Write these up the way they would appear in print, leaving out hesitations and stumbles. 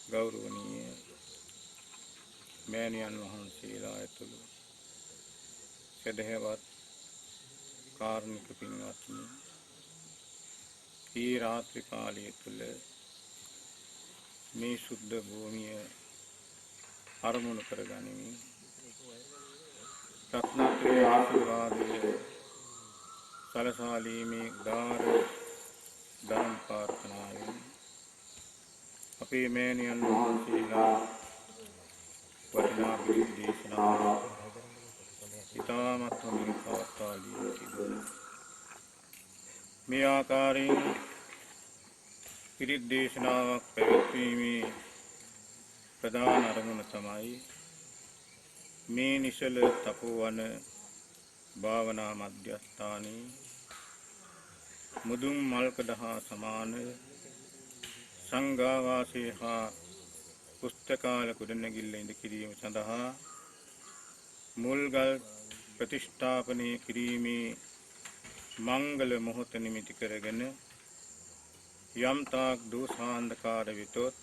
ගෞරවනීය මෑණියන් වහන්සේලා ඇතුළු සදහවත් කාරුණික පින්වත්නි, ඊ රාත්‍රී කාලය තුල මේ සුද්ධ භූමිය අරමුණු කරගනිමින් රත්නත්‍රේ ආශිර්වාදයේ සලසාලීමේ උදාර ධර්ම ප්‍රාර්ථනාවෙන් අපේ මෑණියන් වහන්සේලා වටිනා පිළිත් දේශනාවක් ඉතාමත් හොඳින් පවත්වාදී තිබුණා. මේ ආකාරයෙන් පිළිත් දේශනාවක් පැවැත්වීමේ ප්‍රධාන අරමුණ තමයි මේ නිසල තපෝවන භාවනා මධ්‍යස්ථානයේ මුදුන් මල්කඩ හා සමාන සංඝාවාසය හා පුස්තකාල ගොඩනැගිල්ල ඉඳ කිරීම සඳහා මුල්ගල් ප්‍රතිෂ්ඨාපනය කිරීමේ මංගල මොහොත නිමිති කරගෙන යම්තාක් දෝෂාන්ධකාර විතොත්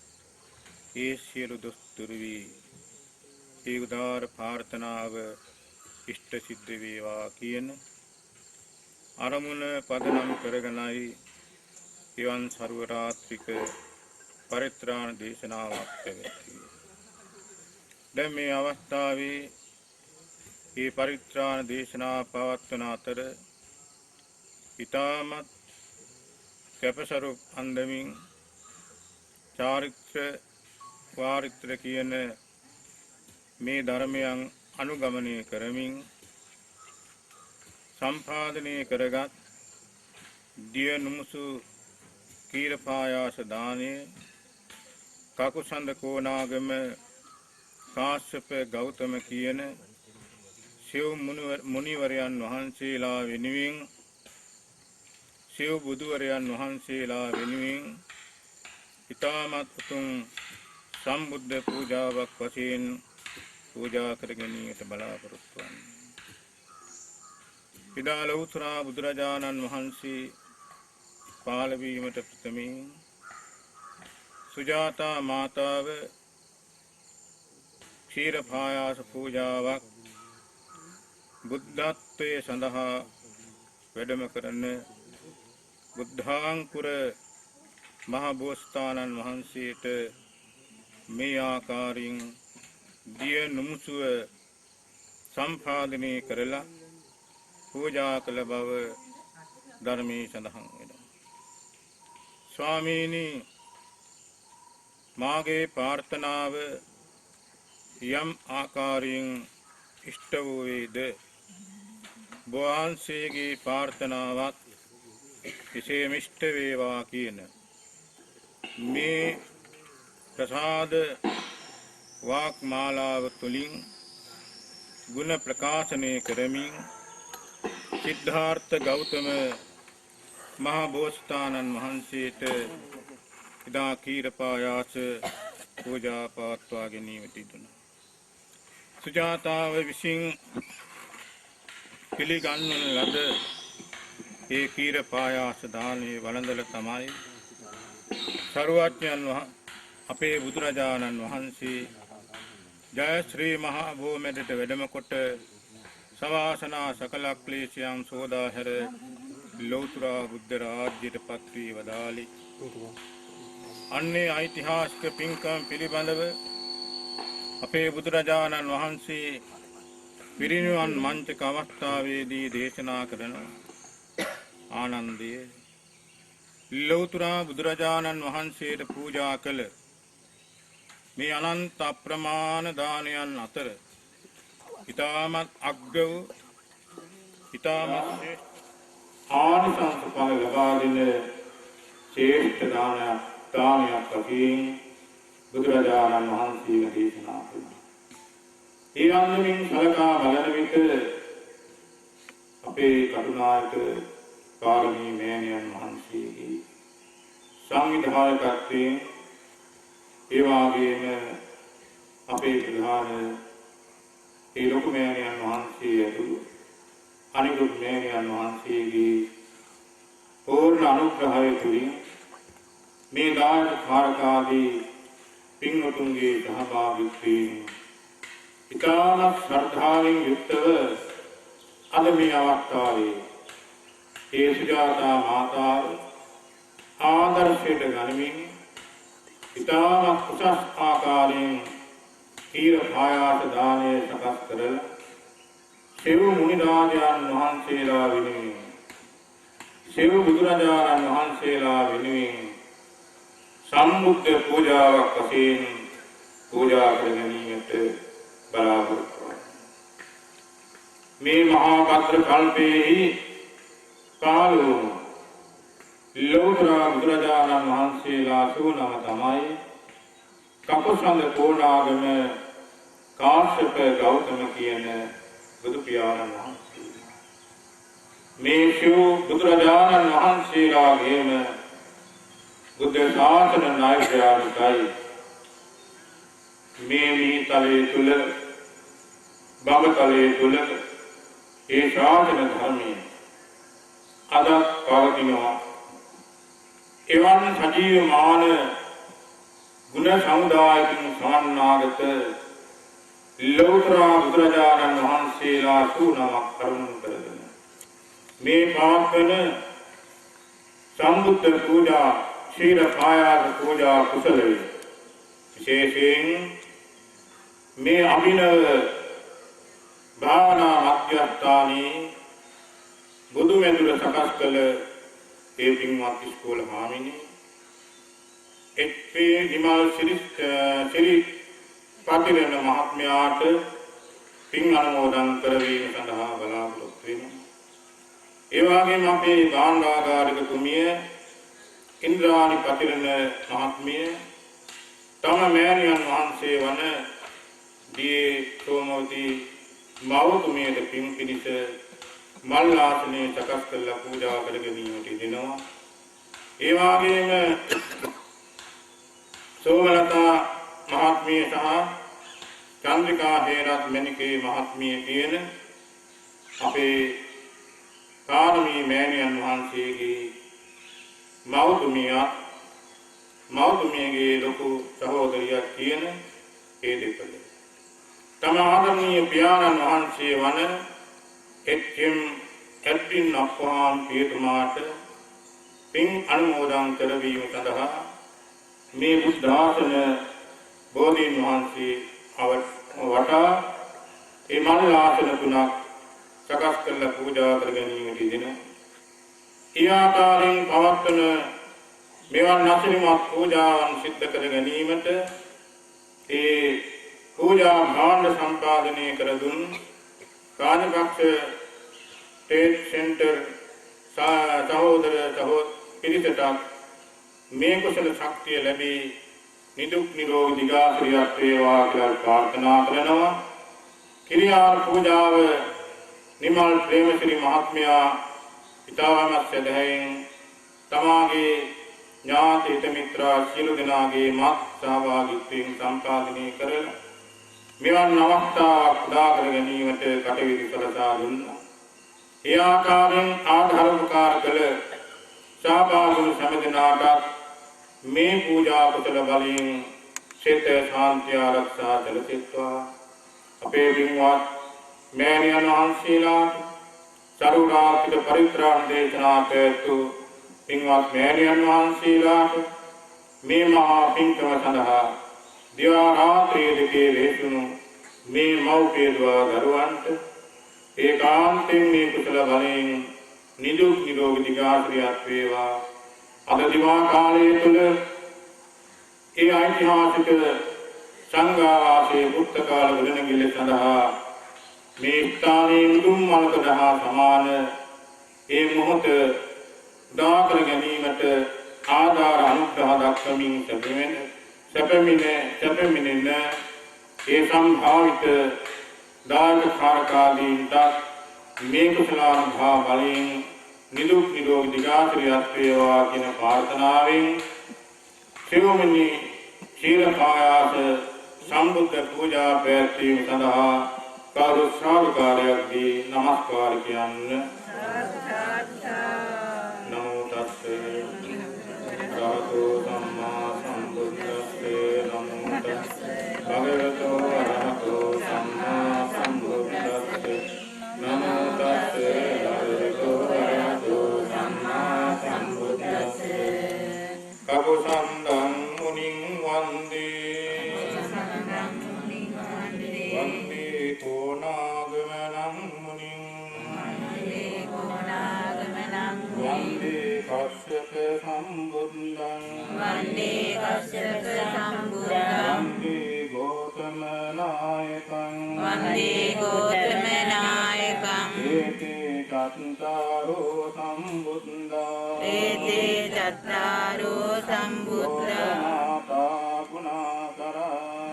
ඒ සියලු දොස් දුරු වී ඒ උදාර ප්‍රාර්ථනාව ඉෂ්ට සිද්ධ වේවා කියන අරමුණ පදනම් කරගෙනයි එවන් සර්ව රාත්‍රික පරිත්‍රාණ දේශනාවක් පැවැත්වුවේ. දැන් මේ අවස්ථාවේ මේ පරිත්‍රාණ දේශනාව පවත්වන අතර ඊටමත් කැපසරු අන්දමින් චාරිත්‍ර වාරිත්‍ර කියන මේ ධර්මයන් අනුගමනය කරමින් සම්පාදනය කරගත් දිය නුමුසු කීරපායාස දානය කකුසඳ කෝනාගම කාශ්‍යප ගෞතම කියන සිව් මුනිවරයන් වහන්සේලා වෙනුවෙන් සිව් බුදුවරයන් වහන්සේලා වෙනුවෙන් ඊටමත් උතුම් සම්බුද්ධ පූජාවක් වශයෙන් පූජා කර ගැනීමට බලාපොරොත්තු වන්නේ. පිදා ලෞතර බුදුරජාණන් වහන්සේ පහළ වීමට ප්‍රථමයෙන් සුජාතා මාතාව ක්ෂීර පායාස පූජාවක් බුද්ධත්වයේ සඳහා වැඩම කරන බුද්ධාංකුර මහ බෝසතාණන් වහන්සේට මේ ආකාරයෙන් දිය නුමුසුව සම්පාදනය කරලා පූජා කළ බව ධර්මයේ සඳහන් වෙනවා. ස්වාමීනි, මාගේ ප්‍රාර්ථනාව යම් ආකාරයෙන් ඉෂ්ට වූවේද වහන්සේගේ ප්‍රාර්ථනාවත් එසේම ඉෂ්ට වේවා කියන මේ ප්‍රසාද වාක් මාලාව තුලින් ගුණ ප්‍රකාශනය කරමින් සිද්ධාර්ථ ගෞතම මහ බෝසතාණන් වහන්සේට ඉදා කීරපායාස පූජා පවත්වා ගැනීමට යෙදුණා. සුජාතාව විසින් පිළිගන්වන ලද ඒ කීරපායාස දානයේ වළඳල තමයි සරුවඥන් අපේ බුදුරජාණන් වහන්සේ ජය ශ්‍රී මහා භූමෙඩට වැඩම කොට සවාසනා සකල ක්ලේශයන් සෝදා හැර ලෞතර බුද්ධ රාජ්‍යයට පත් වී වදාළි. අන්නේ ඓතිහාසික පින්කම් පිළිබඳව අපේ බුදුරජාණන් වහන්සේ පිරිනිවන් මංචක අවස්ථාවේදී දේශනා කරන ආනන්දය ලෞතර බුදුරජාණන් වහන්සේට පූජා කළ මේ අනන්ත අප්‍රමාණ දානයන් අතර ඊටමත් අග්‍ර වූ ඊටමත් ආනිසංස ඵල ලබා දෙන ශ්‍රේෂ්ඨ දානයක් වශයෙන් බුදුරජාණන් වහන්සේ දේශනා කළා. ඒ අන්දමින් සලකා බලන විට අපේ කරුණායක කාරණී මෑණියන් වහන්සේගේ සංවිධායකත්වයෙන් ඒ වගේම අපේ ප්‍රධාන ඒ ලොකු මෑණියන් වහන්සේ ඇතුළු අනිකුත් මෑණියන් වහන්සේගේ පූර්ණ අනුග්‍රහය තුලින් මේ දායක කාරකාදී පින්වතුන්ගේ සහභාගීත්වයෙන් ඉතාම ශ්‍රද්ධාවෙන් යුක්තව අද මේ අවස්ථාවේ ඒ සුජාතා මාතාව ආදර්ශයට ගනිමින් ඉතාම උසස් ආකාරයෙන් ඊර පායාස දානය සකස් කරලා සෙව් මුනි රාජයන් වහන්සේලා වෙනුවෙන් සෙව් බුදුරජාණන් වහන්සේලා වෙනුවෙන් සම්මුද්ධ පූජාවක් වශයෙන් පූජා කර ගැනීමට බලාපොරොත්තු වයි. මේ මහා භද්‍ර කල්පයේ කාලෝ ලෝතර බුදුරජාණන් වහන්සේලා සූනම තමයි කපුසඳ කෝණාගම කාශ්‍යප ගෞතම කියන බුදු පියාණන් වහන්සේ. මේ ශිව බුදුරජාණන් වහන්සේලාගේම බුද්ධ ශාසන නායකයන්යි මේ මිහිතලයේ තුල බඹතලයේ තුල ඒ ශාසන ධර්මයේ අද පවතිනවා. එවන් සජීවමාන ගුණ සමුදායකින් සමන්නාගත ලෝතර බුදුරජාණන් වහන්සේලා සූනමක් කරුණු කරගෙන මේ පාවන සම්බුද්ධ පූජා ශීල කායාද පූජා කුසලයේ විශේෂයෙන් මේ අභිනව භාවනා මධ්‍යස්ථානයේ බුදු මෙදුර සකස් කළ ඒ පින්වත් ඉස්කෝල හාමිනේ එත්.පී. නිමල් ශ්‍රී පතිරණ මහත්මයාට පින් අනුමෝදන් කරවීම සඳහා බලාපොරොත්තු වෙනවා. ඒ වගේම අපේ භාණ්ඩාගාරික තුමිය ඉන්ද්‍රාණි පතිරණ මහත්මිය තම මෑණියන් වහන්සේ වන දී සෝමවති මවතුමියට පින් පිණිස මල් ආසනයේ සකස් කරලා පූජා කර ගැනීමට දෙනවා. ඒ වගේම සෝමලතා මහත්මිය සහ චන්ද්‍රිකා හේරත් මණිකේ මහත්මිය කියන අපේ කාර්මී මෑණියන් වහන්සේගේ මවතුමියගේ ලොකු සහෝදරියක් කියන ඒ දෙපළ තම ආදරණීය පියාණන් වහන්සේ වන එච්.එම්. ඇඩ්වින් අප්පහාන් පියතුමාට පින් අනුමෝදන් කරවීම සඳහා මේ බුද්ධ ආසන බෝධීන් වහන්සේ වටා ඒ මල් ආසන තුනක් සකස් කරලා පූජා කර ගැනීමට දෙනවා. ඒ ආකාරයෙන් පවත්වන මෙවන් නැසිරිමත් පූජාවන් සිද්ධ කර ගැනීමට ඒ පූජා භාණ්ඩ සම්පාදනය කර දුන් කාණිපක්ෂ ටේට් සෙන්ටර් සහෝදර පිරිසට මේ කුසල ශක්තිය ලැබී නිදුක් නිරෝගී දිගාසිරියක් වේවා කියලා ප්‍රාර්ථනා කරනවා. කිරියාර පූජාව නිමල් ප්‍රේමශ්‍රී මහත්මයා ඉතාමත් සදහැයෙන් තමාගේ ඥාති හිත මිත්‍රා සියලු දෙනාගේ මත් සහභාගීත්වයෙන් සම්පාදනය කරලා මෙවන් අවස්ථාවක් උදා කර ගැනීමට කටයුතු සලසා දුන්නා. ඒ ආකාරයෙන් ආධාරෝපකාර කළ සහභාගී සෑම දෙනාටත් මේ පූජා කුසල බලයෙන් සිත ශාන්තිය ආරක්ෂා සැලසෙත්වා. අපේ පින්වත් මෑණියන් වහන්සේලාට සරුණාත්මක පරිත්‍රාණ දේශනා කළ පින්වත් මෑණියන් වහන්සේලාට මේ මහා පින්කම සඳහා දිවා රාත්‍රී දෙකේ වේසුණු මේ මෞපිය දුවා දරුවන්ට ඒකාන්තයෙන් මේ කුසල බලයෙන් නිදුක් නිරෝගී දිගාසිරියක් වේවා. අද දිවා කාලයේ තුල ඒ ඓතිහාසික සංඝාවාසයේ පුස්තකාල ගොඩනැගිල්ල සඳහා මේ ස්ථානයේ මුදුන් මල්කඩ හා සමාන ඒ මොහොත උදා කර ගැනීමට ආධාර අනුග්‍රහ දක්වමින් සැපෙමිනෙන ඒ සම්භාවිත දායක කාරකාදීන්ට මේ කුසලානුභාව බලයෙන් නිදුක් නිරෝගී දිගාසිරියක් වේවා කියන ප්‍රාර්ථනාවෙන් සිවමනි ශීල කායාස සම්බුද්ධ පූජා පැවැත්වීම සඳහා කවුරු ශ්‍රාවකාරයක් දී නමස්කාර කියන්න. නමෝ තස්සේ භගවතු සම්මා සම්බුද්දස්සේ නමෝ කකුසන්දං මුනිං වන්දේ වන්දේ කෝනාගමනං මුනිං වන්දේ කස්සප සම්බුද්ධං වන්දේ ගෝතම නායකං ඒතේ චත්තාරෝ සම්බුද්ධා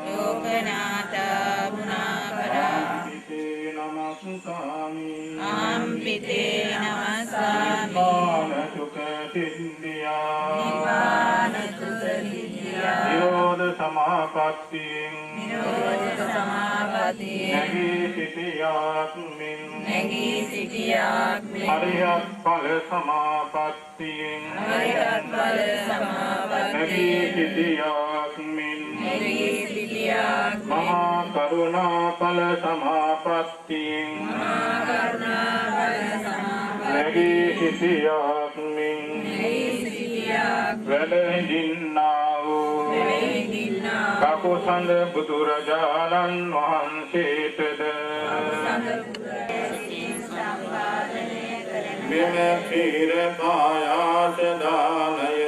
ලෝකනාථා ගුණාකරා අම්පිතේ නමස්සාමි නිබ්බාන සුඛ සිද්ධියා නිරෝධ සමාපත්තියෙන් නැගී සිටියාක් මෙන් අරියත් ඵල සමාපත්තියෙන් නැගී සිටියාක් මෙන් මහා කරුණා ඵල සමාපත්තියෙන් නැගී සිටියාක් මෙන් වැඩහිඳින්නා වූ කකුසඳ බුදුරජාණන් වහන්සේටද මෙම ක්ෂීර පායාස දානය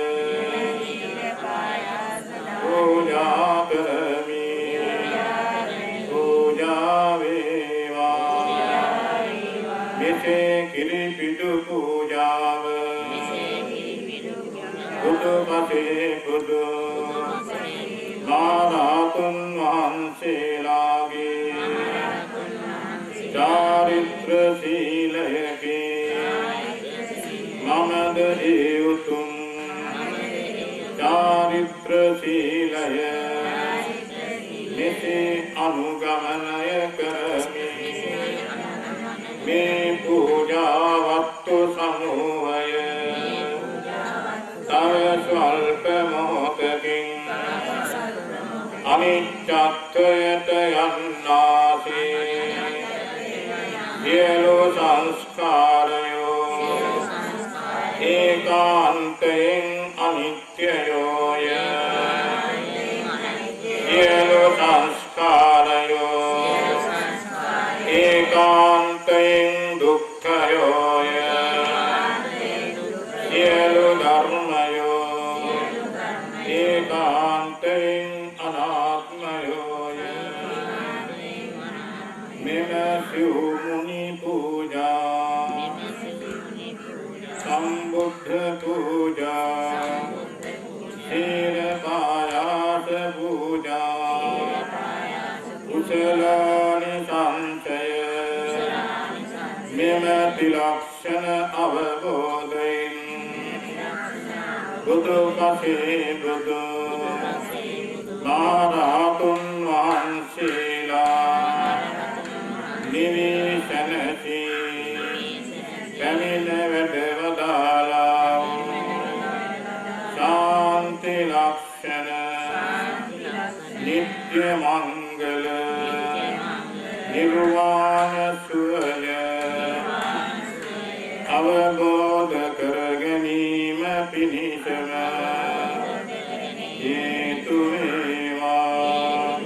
පූජා කරමි පූජා වේවා මෙසේ කිරිපිඩු පූජාව බුදු පසේ බුදු නාරාතුන් වහන්සේලාගේ චාරිත්‍ර සීලයකේ මමද හේතුම් චාරිත්‍ර සීලය මෙසේ අනුගමනය කරමි මේ පූජාවත්තු සමූහය තව ස්වල්ප මොහොතකින් අනිත්‍යත්වයට යන්නාසේ සියලු සංස්කාරයෝ ඒකාන්තයෙන් අනිත්‍යයෝය සියලු සංස්කාරයෝ ඒකාන්තයෙන් දුක්ඛයෝය සියලු ධර්මයෝ ඒකාන්තයෙන් අනාත්මයෝය මෙම සිව් මුනි පූජා සම්බුද්ධ පූජා සීල පායාස පූජා කුසලානි සංචය මෙම ත්‍රිලක්ෂණ අවබෝධයෙන් බුදු පසේ බුදු නාරාතුන් වහන්සේලා නිවිසනසී පැමිණ වැඩවදාලා ශාන්ති ලක්ෂණ නිත්‍ය මංගල නිර්වාණ සුවය අවබෝධ කර ගැනීම පිණිසම හේතු වේවා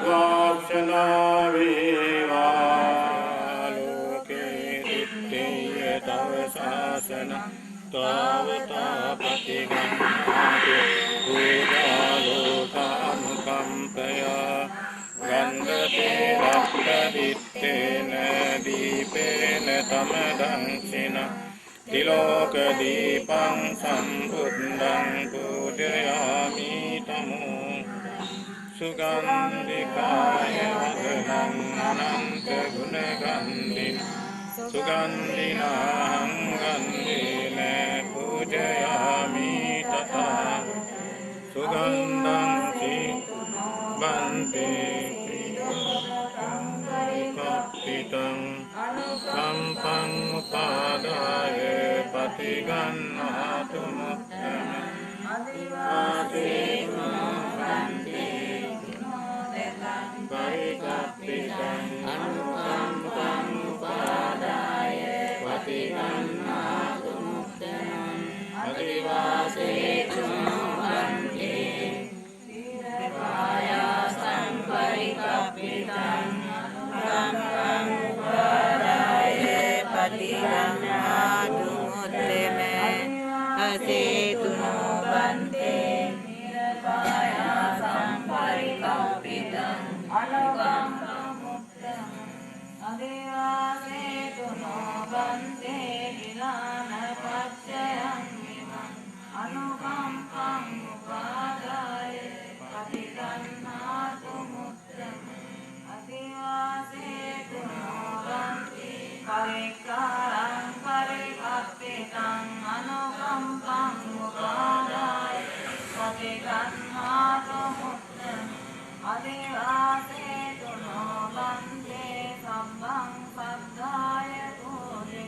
වාසනා වේවා ලෝකේ නිත්‍ය තව ශාසන තාවතා පතිගන්නාති පූජා ලෝකානුකම්පය ගන්ධතේ රක්ඛදිත්තේන දීපේන තමදංසින තිලෝක දීපං සම්බුද්ධං පූජයාමි තමෝ සුගන්ධිකාය වදනං අනන්ත ගුණගන්ධින් සුගන්ධිනාං ගන්ධේන පූජයාමි තථා සුගන්ධං බන්තේ කප්පිතං සම්පං උපාදාය පටිගන්නාතු මුත්තම අදිවාසේ බන්තේ පරිකප්පිතං අනුකම්පං උපාදාය පටිගන්නාතු මුත්තම අදිවාසේ ජන්මාතු මුත්තං අදිවාසේ තුනෝ බන්තේ සම්බං සද්ධාය පූජේ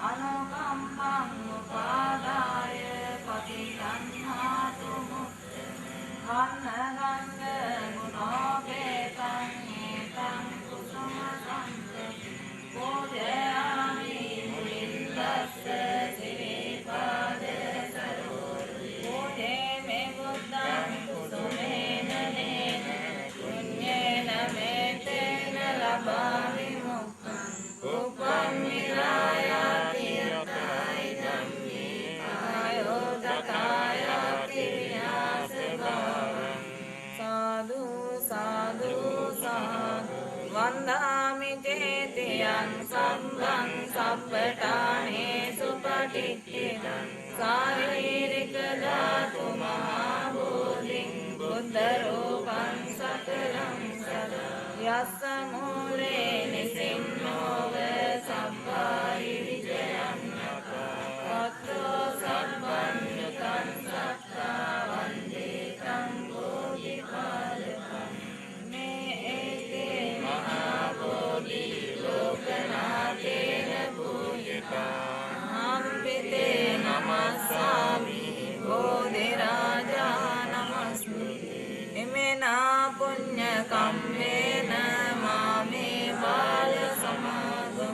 අනුකම්පං උපාදාය පටිජන්මාතු මුත්තං කන්නගංග ගුණෝපේතං ඒතං කුසුම සම්පති පූජයාමි මුලින්දස්ස සිරිපාද සරෝරි පූජේ මේ බුද්ධං කුසුමේන නේන පුඤ්ඤේන මේතේන ලබාමි මුක්ඛං උපං විරායාති යතයි ධම්මේ කායෝ දකායාති විනාශ භවං සාදු සාදු සාදු වන්දාමි චේතියං සම්බං සබ්බඨානේසු පටිච්චිදං සාරීරික ධාතු මහා බෝධිං බුද්ධ රූපං සකලං සද යස්ස මූලේ නිසින්නෝව සබ්බාරි විජයං නතෝ සබ්බං යුතං සත්තා වන්දේ තං බෝධිපාලකං මේ ඒතේ මහා බෝධි ලෝකනාථේන පූජිතා අම්පිතේ නමස්සාමි බෝධි රාජා නමස්මි ඉමේනා පුඤ්ඤ කම්මේන මාමේ බාල සමාගමෝ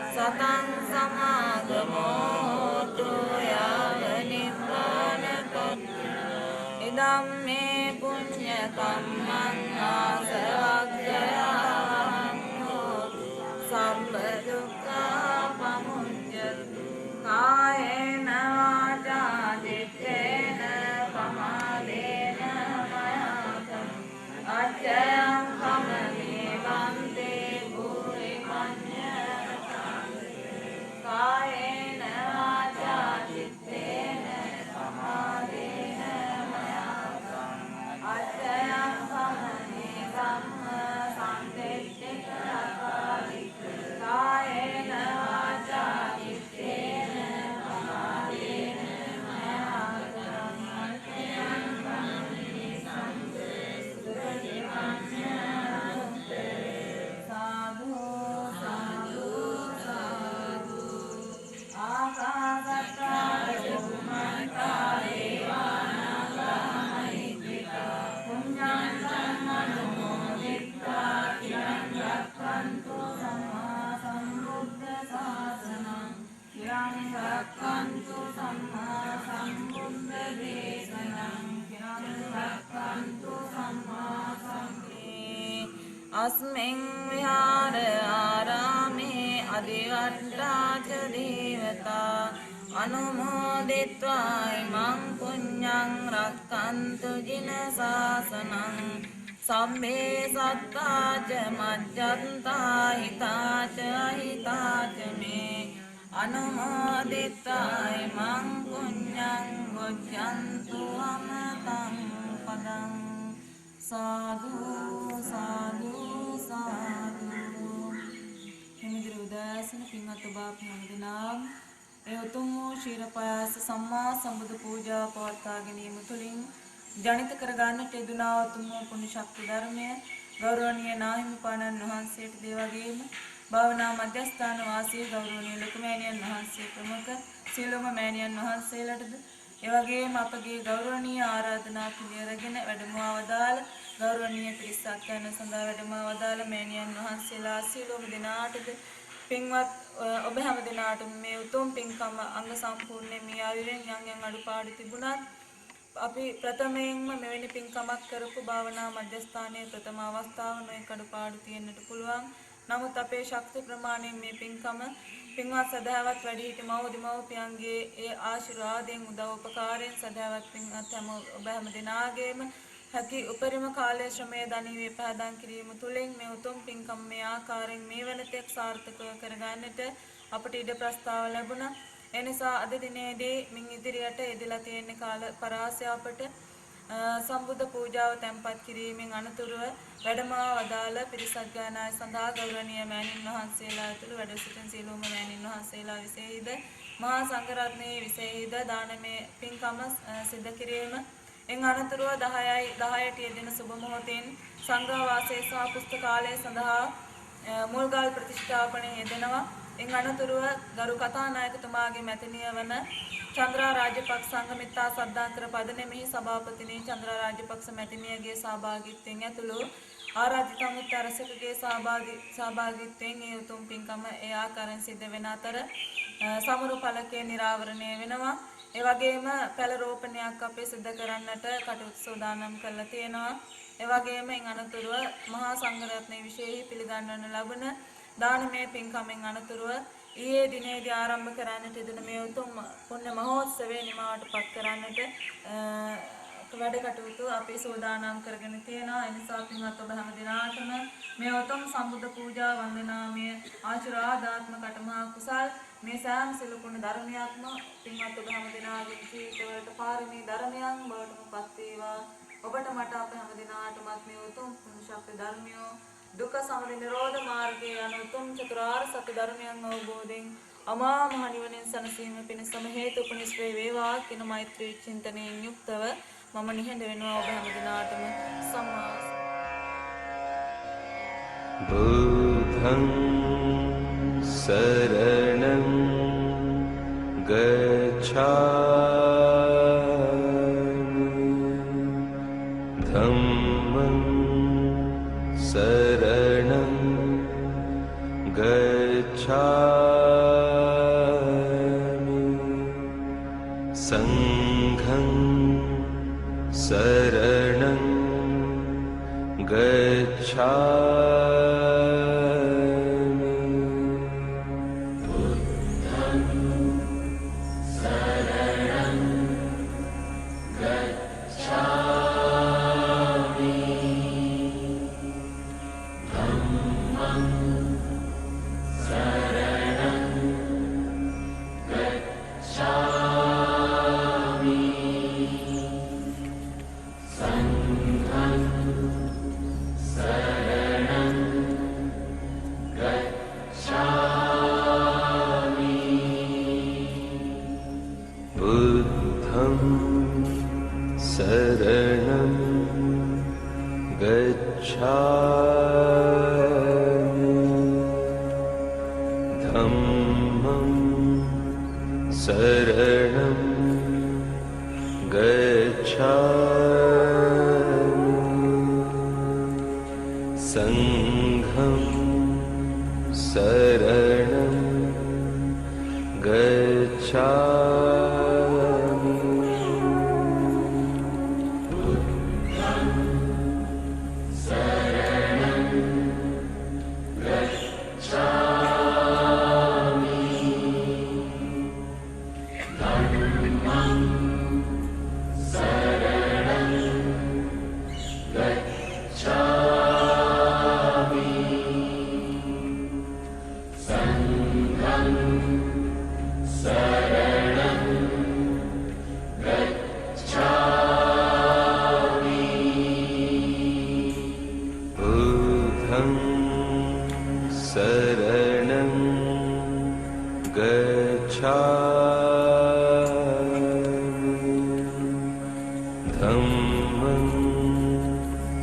සතං සමාගමෝ හෝතු යාව නිබ්බානපත්තිය ඉදම් මේ පුඤ්ඤ කම්මං ආසවග්ගයං හෝතු සම්බ දුක්ඛා පමුඤ්ඤතු කායේන වාචා චිත්තේන පමාදේන මයාතං අච්ඡයං කමමේ වන්තේ භූරි මඤ්ඤතං කායේන වාචා චිත්තේන පමාදේන මයාතං අච්ඡයං කමමේ ධම්ම සම්දෙච්චික අකාලික කායේන වාචා චිත්තේන පමාදේන මයාතං අච්ඡයං කමමේ සම්දෙච්චික සාදු සාදු සාදු ආකාශත්තා චුම්මත්තා දේවානාගා මහිත්‍තිකා පුඤ්ඤං සම්මනුමෝදිත්වා චිරං රක්ඛන්තු සම්මා සම්බුද්ධ ශාසනං චිරං රක්ඛන්තු සම්මා සම්බුද්ධ දේශනං චිරං රක්ඛන්තු සම්මා සම්බුද්ධේ अस्मिन् विहार आरामे अधिवट्टाच देवता अनुमोदित्वा इमं पुण्यं रक्षन्तु जिन शासनं සම්මේ සත්තාච මජ්ජන්තා හිතාච අහිතාච මේ අනුමෝදිත්වා ඉමං පුඤ්ඤං මුච්ඡන්තු අමතං පදං සාදු සාදු සාදු. හිමිදිරි උදෑසන පින්වත් ඔබ අප හැමදෙනාම ඒ උතුම් වූ ශීරපයාස සම්මා සම්බුදු පූජා පවත්වා ගැනීම තුළින් ජනිත කරගන්නට යෙදුනා උතුම් වූ පුණ්‍ය ශක්ති ධර්මය ගෞරවනීය නාහිමිපාණන් වහන්සේට දේ වගේම භාවනා මධ්‍යස්ථාන වාසී ගෞරවනීය ලොකුමෑණියන් වහන්සේ ප්‍රමුඛ සියලුම මෑණියන් වහන්සේලාටද ඒ වගේම අපගේ ගෞරවනීය ආරාධනා පිළිඅරගෙන වැඩමවා වදාළ ගෞරවනීය ත්‍රිසක් යන සඳහා වැඩමවා වදාළ මෑණියන් වහන්සේලා සියලුම දෙනාටද පින්වත් ඔබ හැම දිනාටම මේ උතුම් පින්කම අංග සම්පූර්ණයෙන් මේ ආයුරෙන් යම් අඩුපාඩු තිබුණත් අපි ප්‍රථමයෙන්ම මෙවැනි පින්කමක් කරපු භාවනා මධ්‍යස්ථානයේ ප්‍රථම අවස්ථාව නොයෙක් අඩුපාඩු තියෙන්නට පුළුවන්. නමුත් අපේ ශක්ති ප්‍රමාණයෙන් මේ පින්කම පින්වත් සදාවත් වැඩිහිටි මව්දිමව්පියන්ගේ ඒ ආශිර්වාදයෙන් උදව් උපකාරයෙන් සදාවත් පින්වත් ඔබ හැම දිනාගේම හැකි උපරිම කාලයේ ශ්‍රමය දනීවේ පහදන් කිරීම තුළින් මේ උතුම් පින්කම් මේ ආකාරයෙන් මේ වෙනතෙක් සාර්ථකව කරගන්නට අපට ඉඩ ප්‍රස්තාව ලැබුණා. එනිසා අද දිනේදී මින් ඉදිරියට යෙදලා තියෙන කාල පරාසය අපට සම්බුද්ධ පූජාව තැන්පත් කිරීමෙන් අනතුරුව වැඩමවා වදාළ පිරිසක් ගානාය සඳහා ගෞරවනීය මෑණින් වහන්සේලා ඇතුළු වැඩ සිටින සියලුම මෑණින් වහන්සේලා විශේෂිත මහා සංඝරත්නයේ විශේෂිත දානමය පින්කම සිදු කිරීම එන් අනතුරුව 10ට යෙදෙන සුබ මොහොතින් සංඝ වාසයේ සහ පුස්තකාලය සඳහා මුල්ගල් ප්‍රතිෂ්ඨාපනයේ යෙදෙනවා. එන් අනතුරුව ගරු කතානායකතුමාගේ මැතිණිය වන චන්ද්‍රා රාජපක්ෂ සංඝමිත්තා සද්ධාන්තර පදනමෙහි සභාපතිනි චන්ද්‍රා රාජපක්ෂ මැතිණියගේ සහභාගීත්වයෙන් ඇතුළු ආරාධිත අමුත්ත රසකගේ සහභාගීත්වයෙන් ඒ උතුම් පින්කම ඒ ආකාරයෙන් සිද්ධ වෙන අතර සමුරු ඵලකයේ නිරාවරණය වෙනවා. ඒ වගේම පැල රෝපණයක් අපේ සිද්ධ කරන්නට කටයුතු සූදානම් කරලා තියෙනවා. ඒ වගේම එන් අනතුරුව මහා සංඝරත්නයේ විශේෂ පිළිගන්වන ලබන දානමය පින්කමෙන් අනතුරුව ඊයේ දිනේදී ආරම්භ කරන්නට යෙදුන මේ උතුම් පුණ්‍ය මහෝත්සවයේ නිමාවට පත් කරන්නට වැඩ කටයුතු අපි සූදානම් කරගෙන තියෙනවා. ඒ නිසා පින්වත් ඔබ හැම දිනාටම මේ උතුම් සම්බුද්ධ පූජා වන්දනාමය ආශිර්වාදාත්මක අටමහා කුසල් මේ සෑම සිළු පුණ්‍ය ධර්මයක්ම පින්වත් ඔබ හැම දිනාගේ ජීවිතවලට පාරමී ධර්මයන් බවටම පත් වේවා. ඔබට මට අප හැම දිනාටමත් මේ උතුම් පුණ්‍ය ශක්ති ධර්මියෝ දුක සමුදය නිරෝධ මාර්ගයේ යන උතුම් චතුරාර්ය සත්‍ය ධර්මයන් අවබෝධයෙන් අමා මහ නිවනින් සැනසීම පිණිසම හේතු උපනිශ්‍රේ වේවා කියන මෛත්‍රී චින්තනයෙන් යුක්තව මම නිහඬ වෙනවා ඔබ හැම දිනාටම සම්මා බුද්ධං සරණං ගච්ඡාමි ධම්මං සරණං ගච්ඡාමි සංඝං සරණං ගච්ඡාමි බුද්ධං සරණං ගච්ඡාමි ධම්මං සරණං ගච්ඡාමි සංඝං සරණං ගච්ඡාමි බුද්ධං සරණං ගච්ඡාමි ධම්මං සරණං ගච්ඡාමි සංඝං සරණං ගච්ඡාමි බුද්ධං සරණං ගච්ඡාමි ධම්මං සරණං ගච්ඡාමි සංඝං සරණං ගච්ඡාමි බුද්ධං සරණං ගච්ඡාමි ධම්මං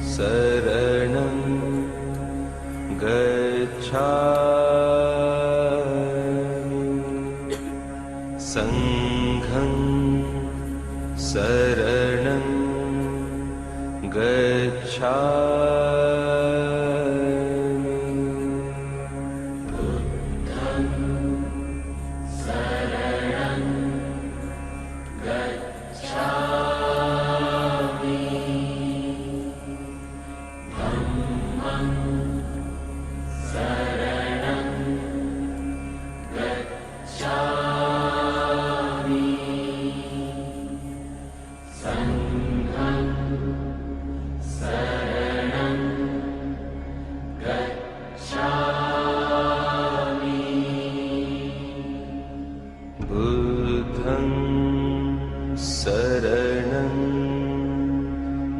සරණං ගච්ඡාමි සංඝං සරණං ගච්ඡාමි බුද්ධං සරණං ගච්ඡාමි ධම්මං සරණං ගච්ඡාමි සංඝං සරණං ගච්ඡාමි බුද්ධං සරණං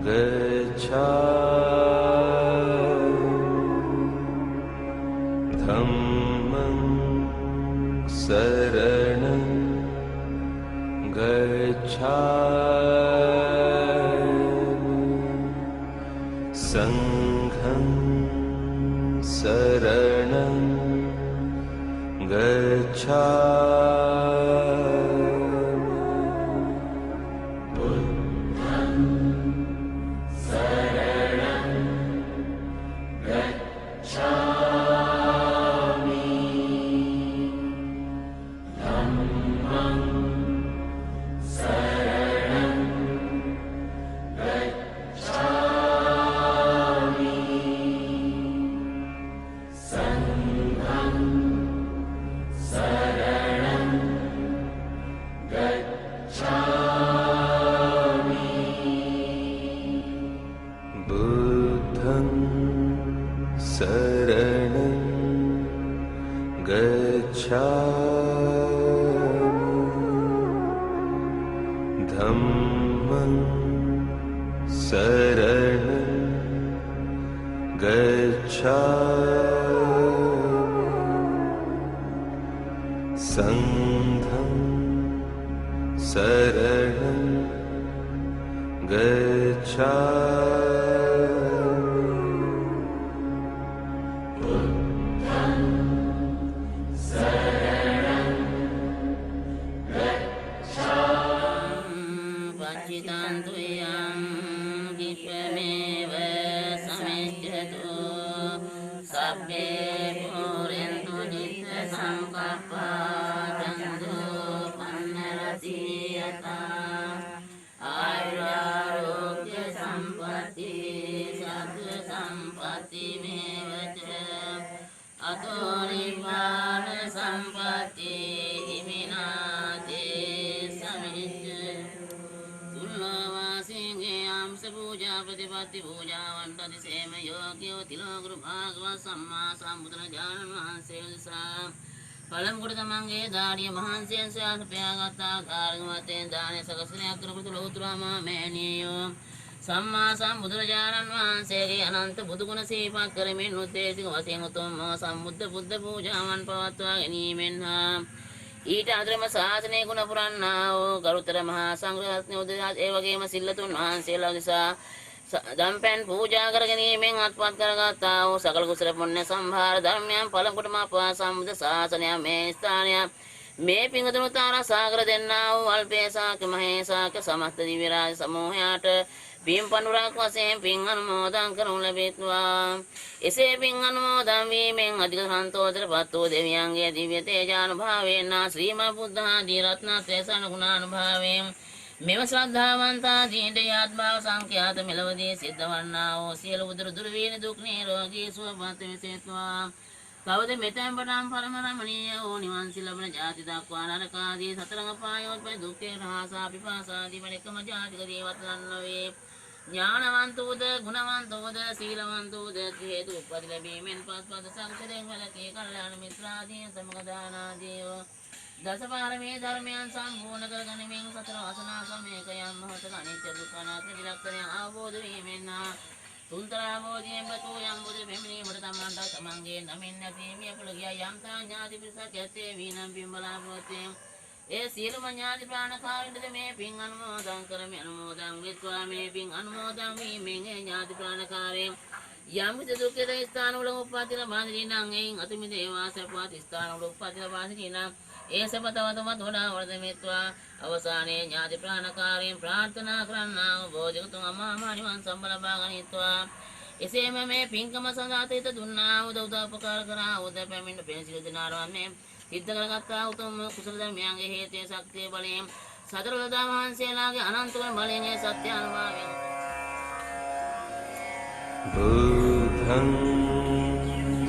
ගච්ඡාමි ධම්මං සරණං ගච්ඡාමි संघं शरणं बुद्धं शरणं गच्छामि धम्मं शरणं गच्छामि संघं शरणं पच्चितान्तु यं विश्वमेव समिज्जतु सब्बे पूरयन्तु नित्यसङ्कल्पा जन्तु पन्नरतीयता आयुरारोग्य सम्पत्ति सद्सम्पत्तिमेव च अतो निब्बाण सम्पत्ति विनाते समिज्जतु तुल्लवासिंगेयं स पूजा प्रतिपत्ति पूजा वंटति सेम योग्यो तिलो गुरु भागवत सम्मा समुद्रजानमानसेसा फलं कुटतमंगे दार्य महांसेन से अल्पयागता धारगमते दाने सकस्ने अग्रपुतुलोत्तमा मेनियो सम्मा समुद्रजानमानसेगे अनंत बुद्धगुण सेवात करमेन उद्देशिक वसेन उत्तम समुद्ध बुद्ध पूजावन पवत्वा गनीमेन्हा ඊට අතරම ශාසනයේ ගුණ පුරන්නා වූ ගරුතර මහා සංඝරත්නය උදෙසා ඒ වගේම සිල්ලතුන් වහන්සේලා උදෙසා දම්පැන් පූජා කර ගැනීමෙන් අත්පත් කරගත්තා වූ සකල කුසල පුණ්‍ය සම්භාර ධර්මයන් පළමුටම අපා සම්බුද්ධ ශාසනය මේ ස්ථානය මේ පිංගතුන් තාරසා කර දෙන්නා වූ අල්පේසාක මහේසාක සමස්ත දිව්‍ය රාජ සමූහයාට පින් පඳුරක් වශයෙන් පින් අනුමෝදන් කරනු ලැබෙත්වා එසේ පින් අනුමෝදන් වීමෙන් අධික සන්තෝෂයටපත් වූ දෙවියන්ගේ දිව්‍ය තේජානුභාවයෙන් ශ්‍රීමා බුද්ධ ආදී රත්නත්‍රය සනුගුණානුභාවයෙන් මෙම ශ්‍රද්ධාවන්තා ජීවිතයත් භව සංඛ්‍යාත මෙලවදී සිද්ධ වන්නා වූ සියලු උදර දුර වේන දුක් නිරෝගී සුවපත් වෙසෙත්වා තවද මෙතෙන් පටන් පරම රමණීය වූ නිවන් සිල් ලබන ජාති දක්වා නරකාදී සතරංග පායෝත්පය දුක්ඛේ රහසා පිපාසාදී මෙලකම ජාතික දේවත් නන්නවේ ඥානවන්තෝද ගුණවන්තෝද සීලවන්තෝද හේතු උපදි ලැබීමෙන් පස්පද සංසදයෙන් වලකේ කල්යාණ මිත්‍රාදී සමගදානාදී දසපාරමී ධර්මයන් සම්පූර්ණ කරගැනීමෙන් සතර වසනා සමේකයන් මොහොතක අනිත්‍ය දුක්ඛ අනාත්ම විලක්ෂණය අවබෝධ වීමෙන් තුන්තරා බෝධියෙන් බතෝ යම් බුදු මෙමිනීමට තමන්ට තමන්ගේ නමින් නැතිමිය පුලගියා යම්තා ඥාති පිරිසක් ඇත්තේ වීනම් බිම්බලාපෝතේ ඒ සියලුම ඥාති ප්‍රාණකාරින්ද මේ පින් අනුමෝදන් කරමි අනුමෝදන් වෙත්වා මේ පින් අනුමෝදන් වීමෙන් ඒ ඥාති ප්‍රාණකාරයෙන් යම් විද දුක්ඛේ ස්ථානවල උප්පත්ති ලබා සිටිනම් එයින් අතුමි දේවාසපවත් ස්ථානවල උප්පත්ති ලබා සිටිනම් ඒ සබතවතමත් වඩා වර්ධනෙත්වා අවසානයේ ඥාති ප්‍රාණකාරයෙන් ප්‍රාර්ථනා කරන්නා වූ බෝධිගතුන් අමා මහ නිවන් සම්බ ලබා ගනිත්වා එසේම මේ පින්කම සඳහා තෙත දුන්නා වූ උදව් උපකාර කරා උද පැමිණ පෙන්සිල් දිනාරවා මේ සිද්ධ කරගත්තා උතුම් කුසල ධර්මයන්ගේ හේතේ ශක්තිය බලයෙන් සතර ලදා වහන්සේලාගේ අනන්ත ගුණ බලයෙන් ඒ සත්‍ය අනුභවයෙන් बुद्धं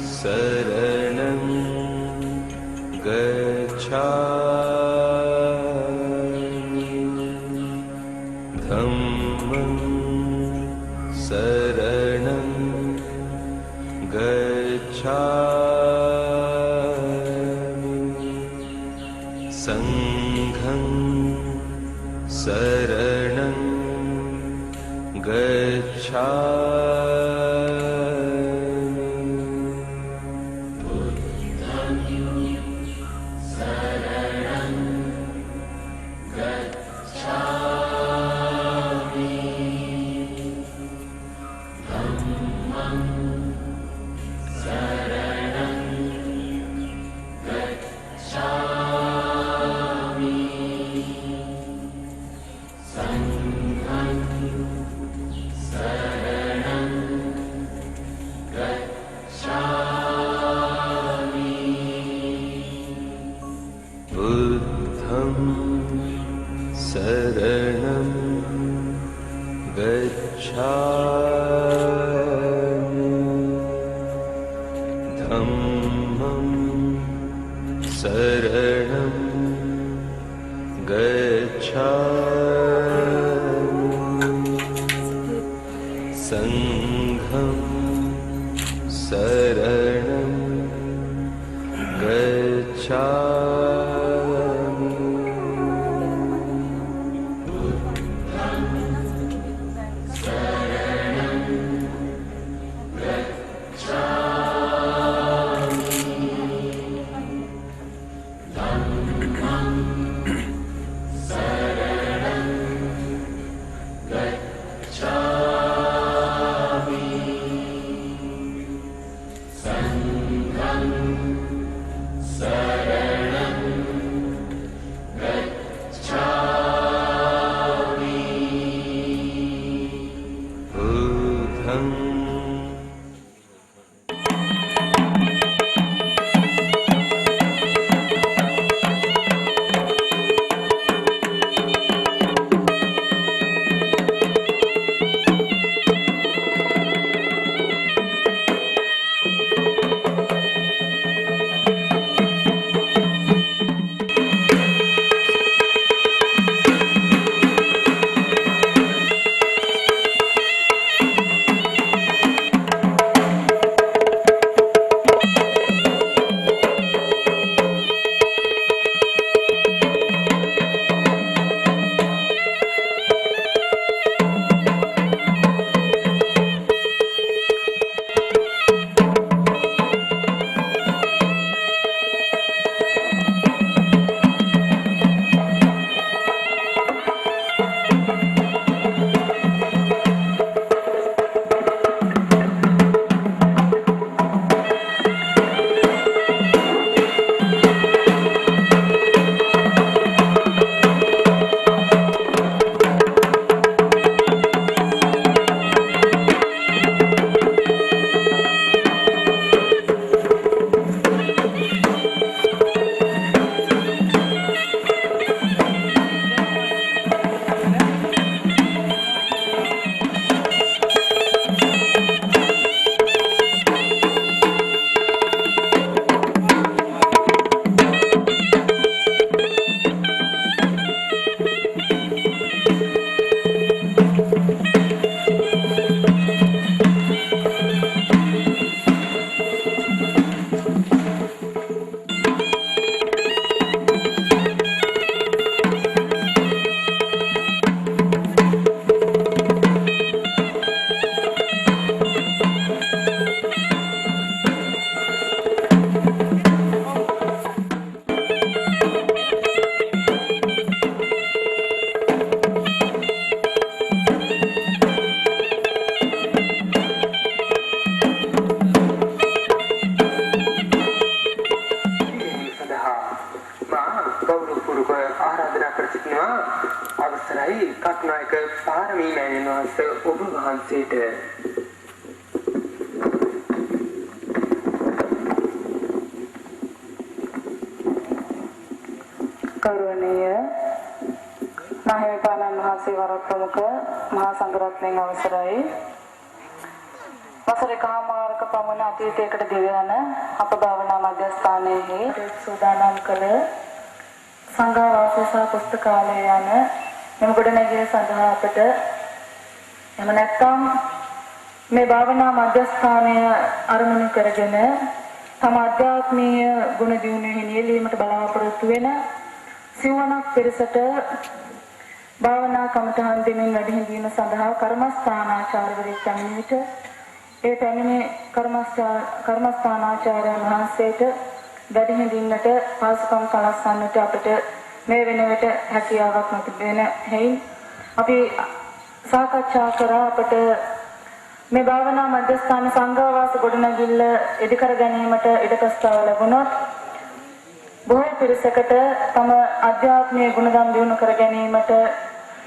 शरणं गच्छामि धम्मं शरणं गच्छामि संघं शरणं गच्छामि Dhammam saranam gacchami Sangham saranam gacchami කරුණීය මහේපාලන් වහන්සේ වරප්‍රමුඛ මහා සංඝරත්නයන් අවසරයි වසර කමාරක පමණ අතීතයකට ගෙවන අප භාවනා මධ්‍යස්ථානයේ සූදානම් කළ සංඝවාසී සහ පුස්තකාලය යන මෙම ගොඩනැගිලි සඳහා අපට එම නැත්නම් මේ භාවනා මධ්‍යස්ථානය අරමුණු කරගෙන තම අධ්‍යාත්මීය ගුණ දියුණුවෙහි නියැලීමට බලාපොරොත්තු වෙන සිවණක් පිරිසට භාවනා කමඨහන් දෙමින් වැඩි හිඳීම සඳහා කර්මස්ථානාචාර්යවරයෙක් පැමිණි විට ඒ පැමිණි කර්මස්ථානාචාර්යයන් වහන්සේට වැඩි හිඳින්නට පාසුකම් සලස්වන්නට අපට මේ වෙන විට හැකියාවක් නොතිබෙන හේයින් අපි සාකච්ඡා කරා අපට මේ භාවනා මධ්‍යස්ථාන සංඝවාස ගොඩනැගිල්ල ඉදි කර ගැනීමට ඉඩ ප්‍රස්තාව ලැබුණොත් බොහෝ පිරිසකට තම අධ්‍යාත්මීය ගුණධම් දියුණු කර ගැනීමට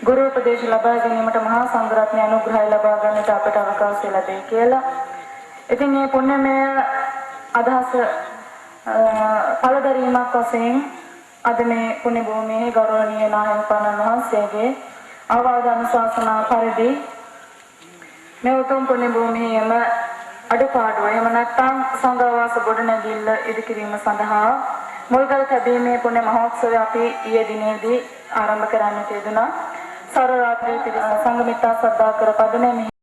ගුරු උපදේශ ලබා ගැනීමට මහා සංඝරත්නය අනුග්‍රහය ලබා ගන්නට අපට අවකාශය ලැබේ කියලා. ඉතින් මේ පුණ්‍යමය අදහස පළදරීමක් වශයෙන් අද මේ පුණ්‍ය භූමියේ ගෞරවනීය නායකයන් වහන්සේගේ අවවාද අනුශාසනා පරිදි මේ උතුම් පුණ්‍ය භූමියේම අඩුපාඩු එහෙම නැත්නම් සංඝවාස ගොඩනැගිල්ල ඉදිකිරීම සඳහා මුල්ගල් තැබීමේ පුණ්‍ය මහෝත්සවය අපි ඊයේ දිනේදී ආරම්භ කරන්නට යෙදුණා. සර්ව රාත්‍රී පිරිස සංඝ මිත්තා සද්ධා කර පදනේ